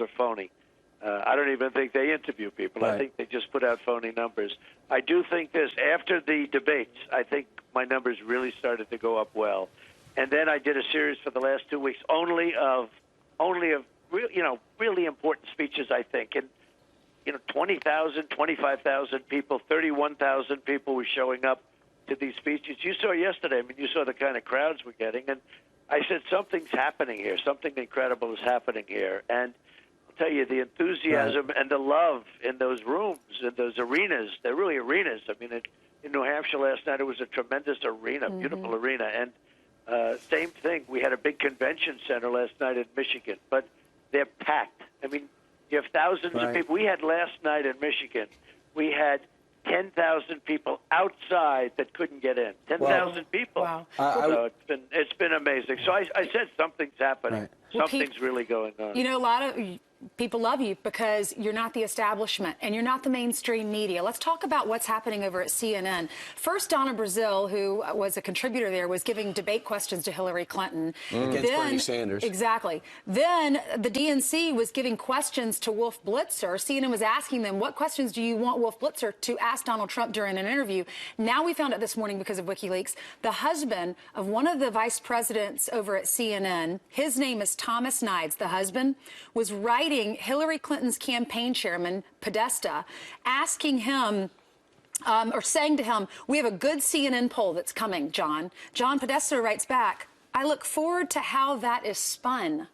are phony. I don't even think they interview people. Right. I think they just put out phony numbers. I do think this. After the debates, I think my numbers really started to go up well. And then I did a series for the last 2 weeks only of really important speeches, I think. And 20,000, 25,000 people, 31,000 people were showing up to these speeches. You saw yesterday, you saw the kind of crowds we're getting. And I said, something's happening here. Something incredible is happening here. And I'll tell you, the enthusiasm and the love in those rooms, in those arenas, they're really arenas. In New Hampshire last night, it was a tremendous arena, beautiful arena. And same thing. We had a big convention center last night in Michigan, but they're packed. You have thousands of people. We had last night in Michigan, we had 10,000 people outside that couldn't get in. 10,000 people. Wow. So it's been amazing. So I said something's happening. Right. Something's really going on. A lot of people love you because you're not the establishment and you're not the mainstream media. Let's talk about what's happening over at CNN. First, Donna Brazile, who was a contributor there, was giving debate questions to Hillary Clinton. Against Bernie Sanders. Exactly. Then the DNC was giving questions to Wolf Blitzer. CNN was asking them, what questions do you want Wolf Blitzer to ask Donald Trump during an interview? Now we found out this morning because of WikiLeaks, the husband of one of the vice presidents over at CNN, his name is Thomas Nides, the husband, was writing Hillary Clinton's campaign chairman, Podesta, asking him or saying to him, we have a good CNN poll that's coming, John. John Podesta writes back, I look forward to how that is spun.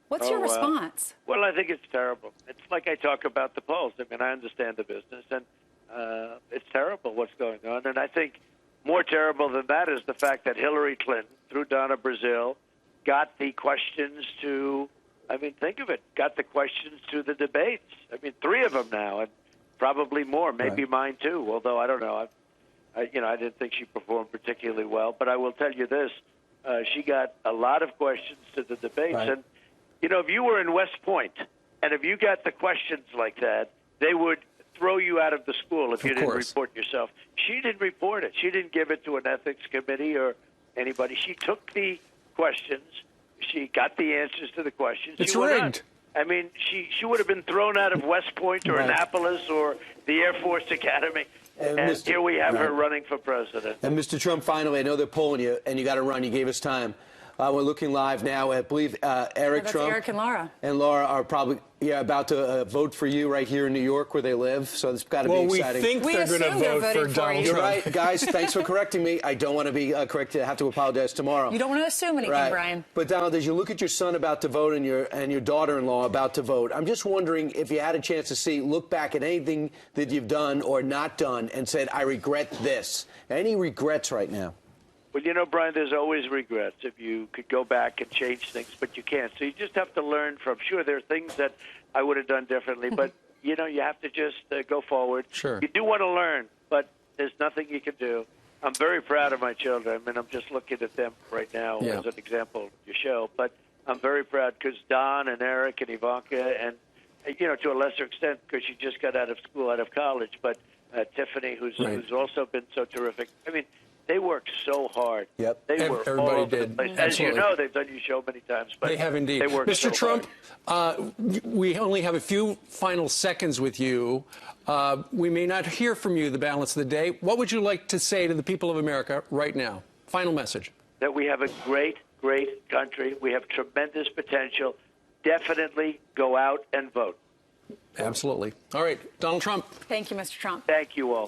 What's your response? Well, I think it's terrible. It's like I talk about the polls. I understand the business, and it's terrible what's going on. And I think more terrible than that is the fact that Hillary Clinton, through Donna Brazile, got the questions to think of it. Got the questions to the debates. 3 of them now, and probably more. Maybe mine too. Although I don't know. I didn't think she performed particularly well. But I will tell you this: she got a lot of questions to the debates. Right. And if you were in West Point, and if you got the questions like that, they would throw you out of the school if you didn't report yourself. She didn't report it. She didn't give it to an ethics committee or anybody. She took the questions. She got the answers to the questions. It's rigged. She would have been thrown out of West Point or Annapolis or the Air Force Academy. And here we have her running for president. And Mr. Trump, finally, I know they're polling you, and you got to run. You gave us time. We're looking live now. I believe Eric Trump Eric and Laura. And Laura are probably about to vote for you right here in New York, where they live. So it's got to be exciting. We think they're going to vote for Donald Trump. You're right, guys. Thanks for correcting me. I don't want to be corrected. I have to apologize tomorrow. You don't want to assume anything, Brian. But Donald, as you look at your son about to vote and your daughter-in-law about to vote, I'm just wondering if you had a chance to look back at anything that you've done or not done and said, I regret this. Any regrets right now? Well, Brian, there's always regrets if you could go back and change things, but you can't. So you just have to learn from. Sure, there are things that I would have done differently, but, you have to just go forward. Sure. You do want to learn, but there's nothing you can do. I'm very proud of my children. I'm just looking at them right now as an example of your show. But I'm very proud because Don and Eric and Ivanka and, to a lesser extent because she just got out of school, out of college, but Tiffany, who's also been so terrific. They worked so hard. Yep. They were Everybody all over did. the place. As Absolutely. you know, they've done your show many times. But they have indeed. They worked Mr. so Trump, hard. We only have a few final seconds with you. We may not hear from you the balance of the day. What would you like to say to the people of America right now? Final message. That we have a great, great country. We have tremendous potential. Definitely go out and vote. Absolutely. All right, Donald Trump. Thank you, Mr. Trump. Thank you all.